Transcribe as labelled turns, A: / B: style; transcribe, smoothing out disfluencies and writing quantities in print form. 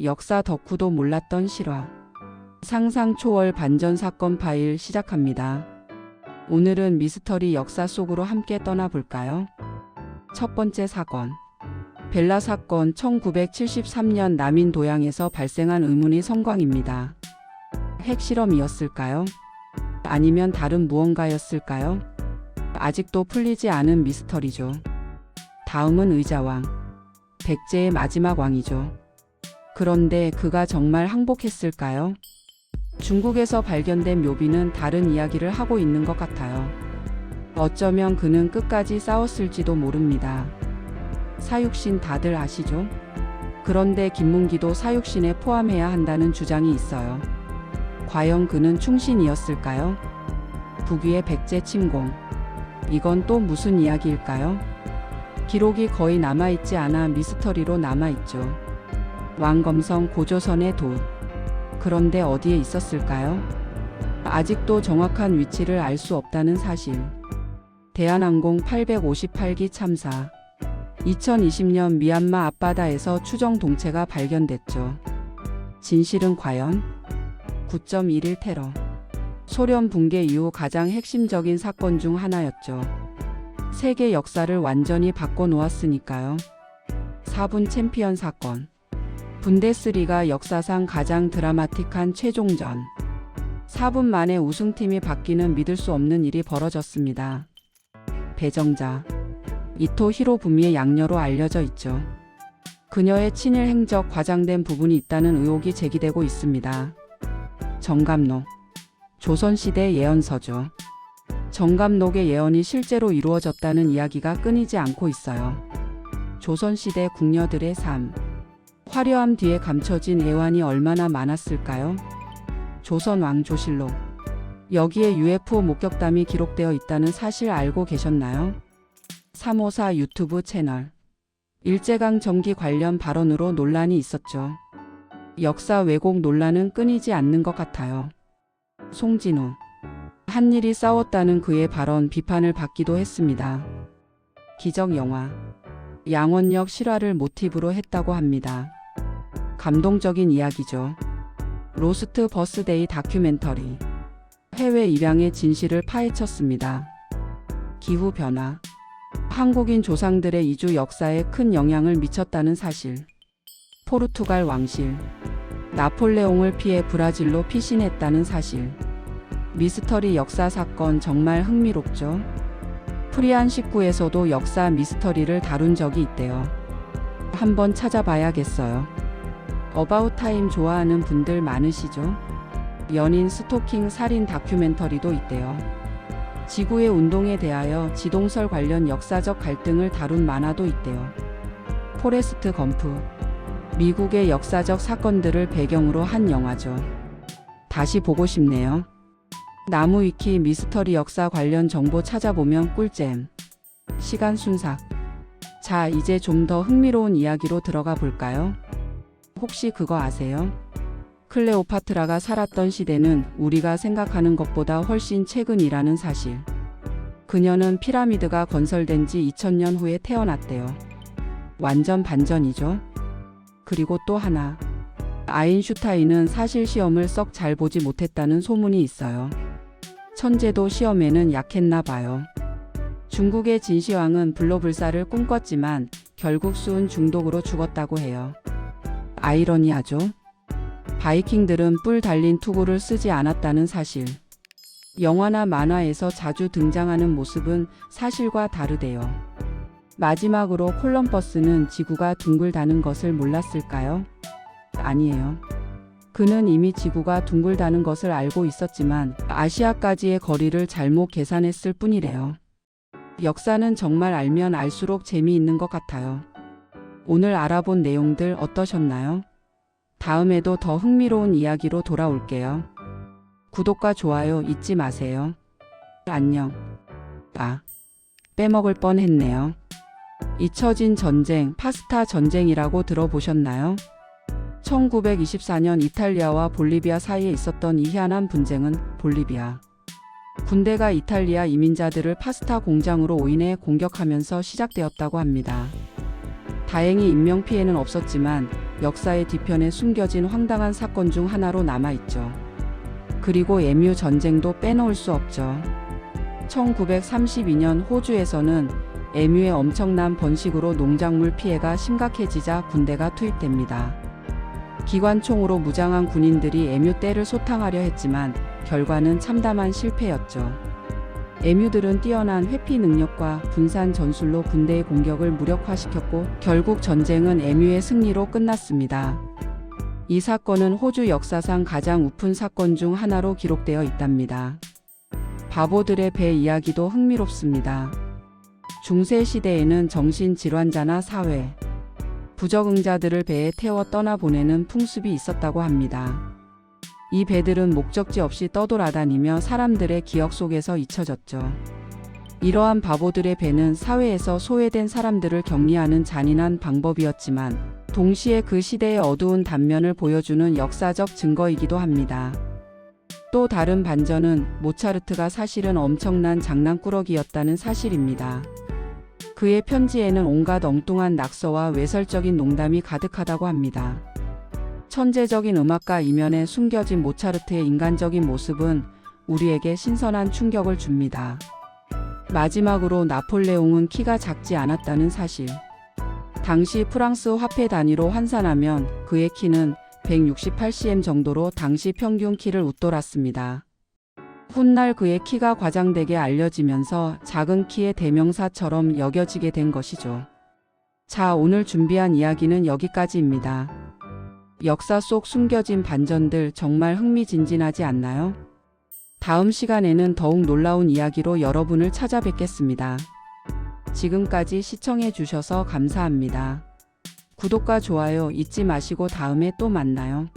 A: 역사 덕후도 몰랐던 실화. 상상 초월 반전 사건 파일 시작합니다. 오늘은 미스터리 역사 속으로 함께 떠나볼까요? 첫 번째 사건. 벨라 사건 1973년 남인 도양에서 발생한 의문의 성광입니다. 핵실험이었을까요? 아니면 다른 무언가였을까요? 아직도 풀리지 않은 미스터리죠. 다음은 의자왕. 백제의 마지막 왕이죠. 그런데 그가 정말 항복했을까요? 중국에서 발견된 묘비는 다른 이야기를 하고 있는 것 같아요. 어쩌면 그는 끝까지 싸웠을지도 모릅니다. 사육신 다들 아시죠? 그런데 김문기도 사육신에 포함해야 한다는 주장이 있어요. 과연 그는 충신이었을까요? 북위의 백제 침공. 이건 또 무슨 이야기일까요? 기록이 거의 남아있지 않아 미스터리로 남아있죠. 왕검성 고조선의 도. 그런데 어디에 있었을까요? 아직도 정확한 위치를 알 수 없다는 사실. 대한항공 858기 참사. 2020년 미얀마 앞바다에서 추정 동체가 발견됐죠. 진실은 과연? 9.11 테러. 소련 붕괴 이후 가장 핵심적인 사건 중 하나였죠. 세계 역사를 완전히 바꿔놓았으니까요. 4분 챔피언 사건. 분데스리가 역사상 가장 드라마틱한 최종전. 4분 만에 우승팀이 바뀌는 믿을 수 없는 일이 벌어졌습니다. 배정자. 이토 히로부미의 양녀로 알려져 있죠. 그녀의 친일 행적 과장된 부분이 있다는 의혹이 제기되고 있습니다. 정감록. 조선시대 예언서죠. 정감록의 예언이 실제로 이루어졌다는 이야기가 끊이지 않고 있어요. 조선시대 궁녀들의 삶. 화려함 뒤에 감춰진 애환이 얼마나 많았을까요? 조선왕조실록. 여기에 UFO 목격담이 기록되어 있다는 사실 알고 계셨나요? 354 유튜브 채널. 일제강 점기 관련 발언으로 논란이 있었죠. 역사 왜곡 논란은 끊이지 않는 것 같아요. 송진우. 한일이 싸웠다는 그의 발언 비판을 받기도 했습니다. 기적 영화. 양원역 실화를 모티브로 했다고 합니다. 감동적인 이야기죠. 로스트 버스데이 다큐멘터리. 해외 입양의 진실을 파헤쳤습니다. 기후변화. 한국인 조상들의 이주 역사에 큰 영향을 미쳤다는 사실. 포르투갈 왕실. 나폴레옹을 피해 브라질로 피신했다는 사실. 미스터리 역사 사건 정말 흥미롭죠? 프리한 19에서도 역사 미스터리를 다룬 적이 있대요. 한번 찾아봐야겠어요. 어바웃 타임 좋아하는 분들 많으시죠? 연인 스토킹 살인 다큐멘터리도 있대요. 지구의 운동에 대하여 지동설 관련 역사적 갈등을 다룬 만화도 있대요. 포레스트 검프. 미국의 역사적 사건들을 배경으로 한 영화죠. 다시 보고 싶네요. 나무위키 미스터리 역사 관련 정보 찾아보면 꿀잼. 시간 순삭. 자, 이제 좀 더 흥미로운 이야기로 들어가 볼까요? 혹시 그거 아세요? 클레오파트라가 살았던 시대는 우리가 생각하는 것보다 훨씬 최근이라는 사실. 그녀는 피라미드가 건설된 지 2000년 후에 태어났대요. 완전 반전이죠? 그리고 또 하나. 아인슈타인은 사실 시험을 썩 잘 보지 못했다는 소문이 있어요. 천재도 시험에는 약했나 봐요. 중국의 진시황은 불로불사를 꿈꿨지만 결국 수은 중독으로 죽었다고 해요. 아이러니하죠? 바이킹들은 뿔 달린 투구를 쓰지 않았다는 사실. 영화나 만화에서 자주 등장하는 모습은 사실과 다르대요. 마지막으로 콜럼버스는 지구가 둥글다는 것을 몰랐을까요? 아니에요. 그는 이미 지구가 둥글다는 것을 알고 있었지만 아시아까지의 거리를 잘못 계산했을 뿐이래요. 역사는 정말 알면 알수록 재미있는 것 같아요. 오늘 알아본 내용들 어떠셨나요? 다음에도 더 흥미로운 이야기로 돌아올게요. 구독과 좋아요 잊지 마세요. 안녕. 빼먹을 뻔했네요. 잊혀진 전쟁, 파스타 전쟁이라고 들어보셨나요? 1924년 이탈리아와 볼리비아 사이에 있었던 이 희한한 분쟁은 볼리비아 군대가 이탈리아 이민자들을 파스타 공장으로 오인해 공격하면서 시작되었다고 합니다. 다행히 인명피해는 없었지만 역사의 뒤편에 숨겨진 황당한 사건 중 하나로 남아있죠. 그리고 MU 전쟁도 빼놓을 수 없죠. 1932년 호주에서는 MU의 엄청난 번식으로 농작물 피해가 심각해지자 군대가 투입됩니다. 기관총으로 무장한 군인들이 MU 떼를 소탕하려 했지만 결과는 참담한 실패였죠. MU들은 뛰어난 회피 능력과 분산 전술로 군대의 공격을 무력화시켰고 결국 전쟁은 MU의 승리로 끝났습니다. 이 사건은 호주 역사상 가장 우픈 사건 중 하나로 기록되어 있답니다. 바보들의 배 이야기도 흥미롭습니다. 중세 시대에는 정신질환자나 사회, 부적응자들을 배에 태워 떠나보내는 풍습이 있었다고 합니다. 이 배들은 목적지 없이 떠돌아다니며 사람들의 기억 속에서 잊혀졌죠. 이러한 바보들의 배는 사회에서 소외된 사람들을 격리하는 잔인한 방법이었지만 동시에 그 시대의 어두운 단면을 보여주는 역사적 증거이기도 합니다. 또 다른 반전은 모차르트가 사실은 엄청난 장난꾸러기였다는 사실입니다. 그의 편지에는 온갖 엉뚱한 낙서와 외설적인 농담이 가득하다고 합니다. 천재적인 음악가 이면에 숨겨진 모차르트의 인간적인 모습은 우리에게 신선한 충격을 줍니다. 마지막으로 나폴레옹은 키가 작지 않았다는 사실. 당시 프랑스 화폐 단위로 환산하면 그의 키는 168cm 정도로 당시 평균 키를 웃돌았습니다. 훗날 그의 키가 과장되게 알려지면서 작은 키의 대명사처럼 여겨지게 된 것이죠. 자, 오늘 준비한 이야기는 여기까지입니다. 역사 속 숨겨진 반전들 정말 흥미진진하지 않나요? 다음 시간에는 더욱 놀라운 이야기로 여러분을 찾아뵙겠습니다. 지금까지 시청해 주셔서 감사합니다. 구독과 좋아요 잊지 마시고 다음에 또 만나요.